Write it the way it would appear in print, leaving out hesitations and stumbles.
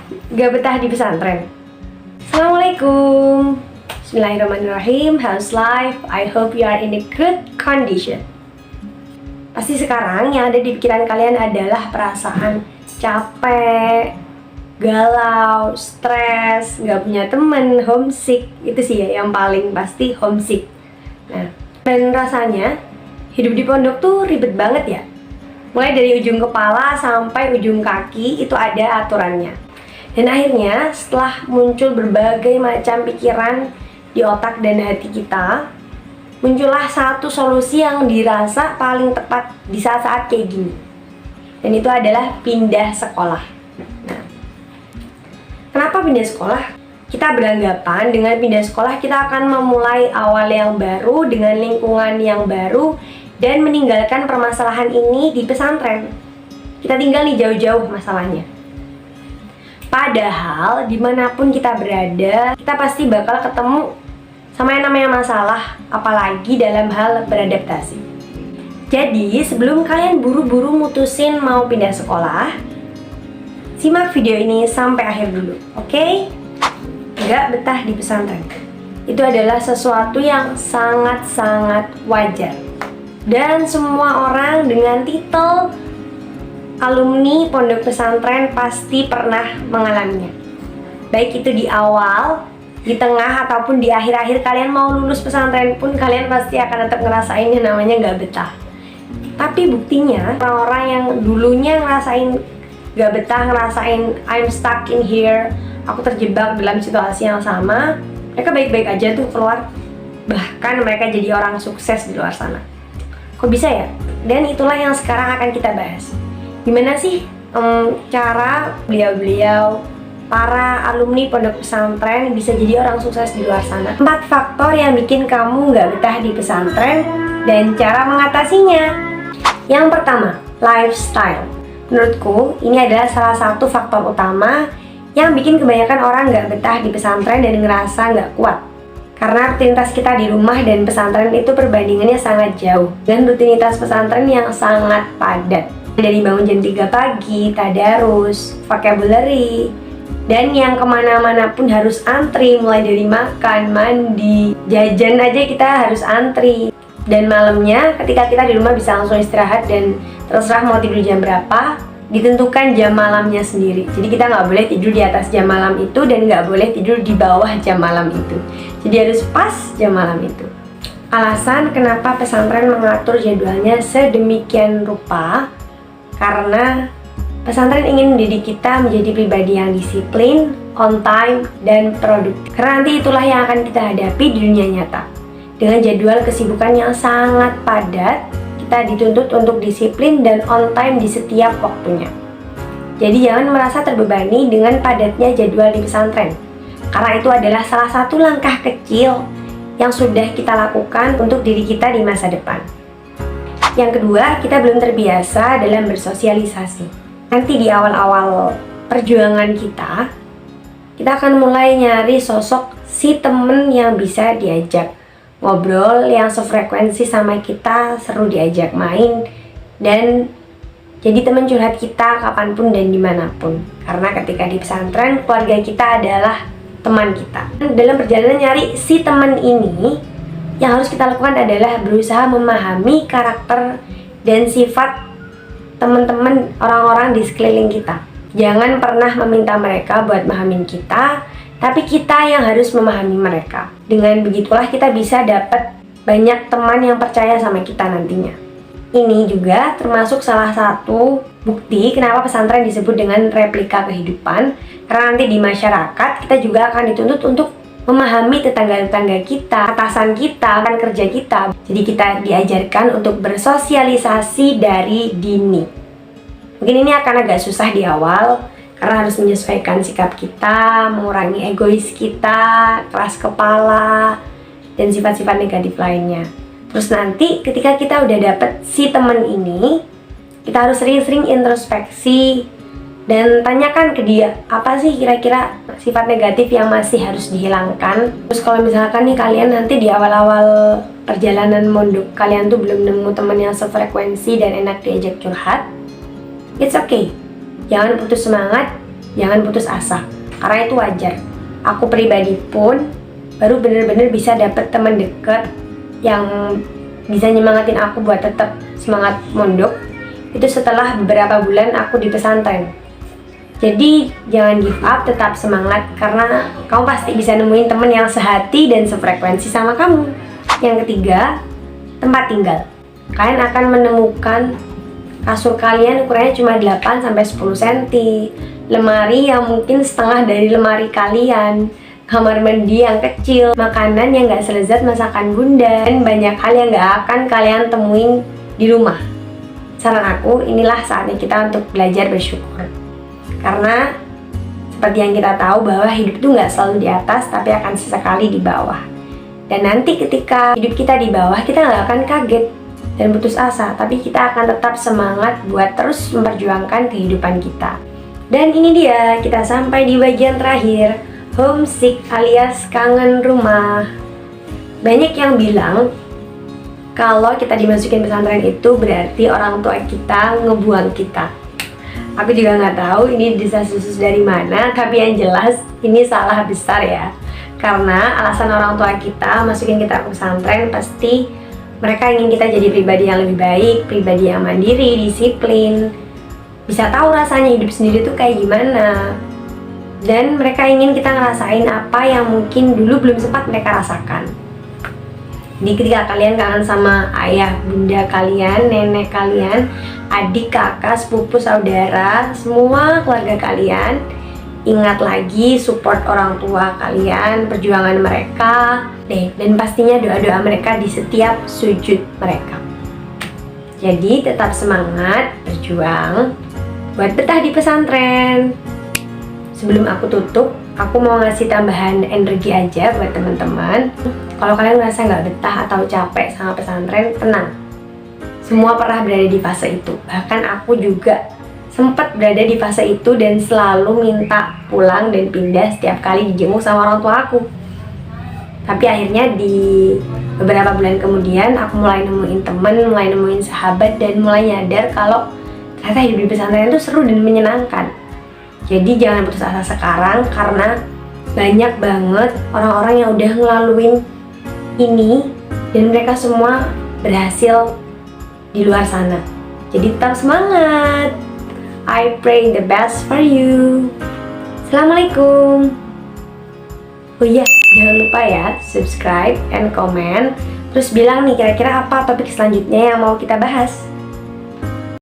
Gak betah di pesantren? Assalamualaikum. Bismillahirrahmanirrahim. How's life? I hope you are in a good condition. Pasti sekarang yang ada di pikiran kalian adalah perasaan capek, galau, stres, gak punya temen, homesick. Itu sih ya yang paling pasti, homesick. Nah, dan rasanya hidup di pondok tuh ribet banget ya. Mulai dari ujung kepala sampai ujung kaki itu ada aturannya. Dan akhirnya setelah muncul berbagai macam pikiran di otak dan hati kita, muncullah satu solusi yang dirasa paling tepat di saat-saat kayak gini. Dan itu adalah pindah sekolah. Nah, kenapa pindah sekolah? Kita beranggapan dengan pindah sekolah kita akan memulai awal yang baru dengan lingkungan yang baru dan meninggalkan permasalahan ini di pesantren. Kita tinggal nih jauh-jauh masalahnya. Padahal dimanapun kita berada, kita pasti bakal ketemu sama yang namanya masalah, apalagi dalam hal beradaptasi. Jadi sebelum kalian buru-buru mutusin mau pindah sekolah, simak video ini sampai akhir dulu, oke? Gak betah di pesantren, itu adalah sesuatu yang sangat-sangat wajar. Dan semua orang dengan titel alumni pondok pesantren pasti pernah mengalaminya. Baik itu di awal, di tengah, ataupun di akhir-akhir kalian mau lulus pesantren pun kalian pasti akan tetap ngerasain yang namanya gak betah. Tapi buktinya, orang-orang yang dulunya ngerasain gak betah, ngerasain I'm stuck in here, aku terjebak dalam situasi yang sama, mereka baik-baik aja tuh keluar. Bahkan mereka jadi orang sukses di luar sana. Kok bisa ya? Dan itulah yang sekarang akan kita bahas. Gimana sih cara beliau-beliau para alumni pondok pesantren bisa jadi orang sukses di luar sana? 4 faktor yang bikin kamu nggak betah di pesantren dan cara mengatasinya. Yang pertama, lifestyle. Menurutku ini adalah salah satu faktor utama yang bikin kebanyakan orang nggak betah di pesantren dan ngerasa nggak kuat. Karena rutinitas kita di rumah dan pesantren itu perbandingannya sangat jauh dan rutinitas pesantren yang sangat padat. Dari bangun jam 3 pagi, tadarus, vocabulary, dan yang kemana-mana pun harus antri, mulai dari makan, mandi, jajan aja kita harus antri. Dan malamnya ketika kita di rumah bisa langsung istirahat dan terserah mau tidur jam berapa, ditentukan jam malamnya sendiri. Jadi kita nggak boleh tidur di atas jam malam itu dan nggak boleh tidur di bawah jam malam itu. Jadi harus pas jam malam itu. Alasan kenapa pesantren mengatur jadwalnya sedemikian rupa, karena pesantren ingin mendidik kita menjadi pribadi yang disiplin, on time, dan produktif. Karena nanti itulah yang akan kita hadapi di dunia nyata. Dengan jadwal kesibukan yang sangat padat, kita dituntut untuk disiplin dan on time di setiap waktunya. Jadi jangan merasa terbebani dengan padatnya jadwal di pesantren, karena itu adalah salah satu langkah kecil yang sudah kita lakukan untuk diri kita di masa depan. Yang kedua, kita belum terbiasa dalam bersosialisasi. Nanti di awal-awal perjuangan kita akan mulai nyari sosok si temen yang bisa diajak ngobrol, yang sefrekuensi sama kita, seru diajak main, dan jadi teman curhat kita kapanpun dan dimanapun. Karena ketika di pesantren, keluarga kita adalah teman kita. Dalam perjalanan nyari si teman ini, yang harus kita lakukan adalah berusaha memahami karakter dan sifat teman-teman orang-orang di sekeliling kita. Jangan pernah meminta mereka buat memahamin kita, tapi kita yang harus memahami mereka. Dengan begitulah kita bisa dapat banyak teman yang percaya sama kita nantinya. Ini juga termasuk salah satu bukti kenapa pesantren disebut dengan replika kehidupan. Karena nanti di masyarakat kita juga akan dituntut untuk memahami tetangga-tetangga kita, atasan kita, rekan kerja kita. Jadi kita diajarkan untuk bersosialisasi dari dini. Mungkin ini akan agak susah di awal, karena harus menyesuaikan sikap kita, mengurangi egois kita, keras kepala, dan sifat-sifat negatif lainnya. Terus nanti ketika kita udah dapet si temen ini, kita harus sering-sering introspeksi dan tanyakan ke dia, apa sih kira-kira sifat negatif yang masih harus dihilangkan. Terus kalau misalkan nih kalian nanti di awal-awal perjalanan mondok kalian tuh belum nemu teman yang sefrekuensi dan enak diajak curhat, it's okay. Jangan putus semangat, jangan putus asa, karena itu wajar. Aku pribadi pun baru bener-bener bisa dapet teman deket yang bisa nyemangatin aku buat tetap semangat mondok itu setelah beberapa bulan aku di pesantren. Jadi jangan give up, tetap semangat karena kamu pasti bisa nemuin temen yang sehati dan sefrekuensi sama kamu. Yang ketiga, tempat tinggal. Kalian akan menemukan kasur kalian ukurannya cuma 8-10 cm, lemari yang mungkin setengah dari lemari kalian, kamar mandi yang kecil, makanan yang gak selezat masakan bunda, dan banyak hal yang gak akan kalian temuin di rumah. Saran aku, inilah saatnya kita untuk belajar bersyukur. Karena seperti yang kita tahu bahwa hidup itu gak selalu di atas, tapi akan sesekali di bawah. Dan nanti ketika hidup kita di bawah, kita gak akan kaget dan putus asa, tapi kita akan tetap semangat buat terus memperjuangkan kehidupan kita. Dan ini dia, kita sampai di bagian terakhir, homesick alias kangen rumah. Banyak yang bilang kalau kita dimasukin pesantren itu berarti orang tua kita ngebuang kita. Aku juga nggak tahu ini desas-desus dari mana, tapi yang jelas ini salah besar ya. Karena alasan orang tua kita masukin kita ke pesantren pasti mereka ingin kita jadi pribadi yang lebih baik, pribadi yang mandiri, disiplin, bisa tahu rasanya hidup sendiri tuh kayak gimana. Dan mereka ingin kita ngerasain apa yang mungkin dulu belum sempat mereka rasakan. Jadi ketika kalian kangen sama ayah, bunda kalian, nenek kalian, adik, kakak, sepupu, saudara, semua keluarga kalian, ingat lagi support orang tua kalian, perjuangan mereka, dan pastinya doa-doa mereka di setiap sujud mereka. Jadi tetap semangat, berjuang, buat betah di pesantren. Sebelum aku tutup, aku mau ngasih tambahan energi aja buat teman-teman. Kalau kalian ngerasa nggak betah atau capek sama pesantren, tenang. Semua pernah berada di fase itu. Bahkan aku juga sempat berada di fase itu dan selalu minta pulang dan pindah setiap kali dijenguk sama orang tua aku. Tapi akhirnya di beberapa bulan kemudian aku mulai nemuin temen, mulai nemuin sahabat, dan mulai nyadar kalau ternyata hidup di pesantren itu seru dan menyenangkan. Jadi jangan putus asa sekarang karena banyak banget orang-orang yang udah ngelaluin ini dan mereka semua berhasil di luar sana. Jadi tetap semangat. I pray the best for you. Assalamualaikum. Oh iya, jangan lupa ya subscribe and comment. Terus bilang nih kira-kira apa topik selanjutnya yang mau kita bahas.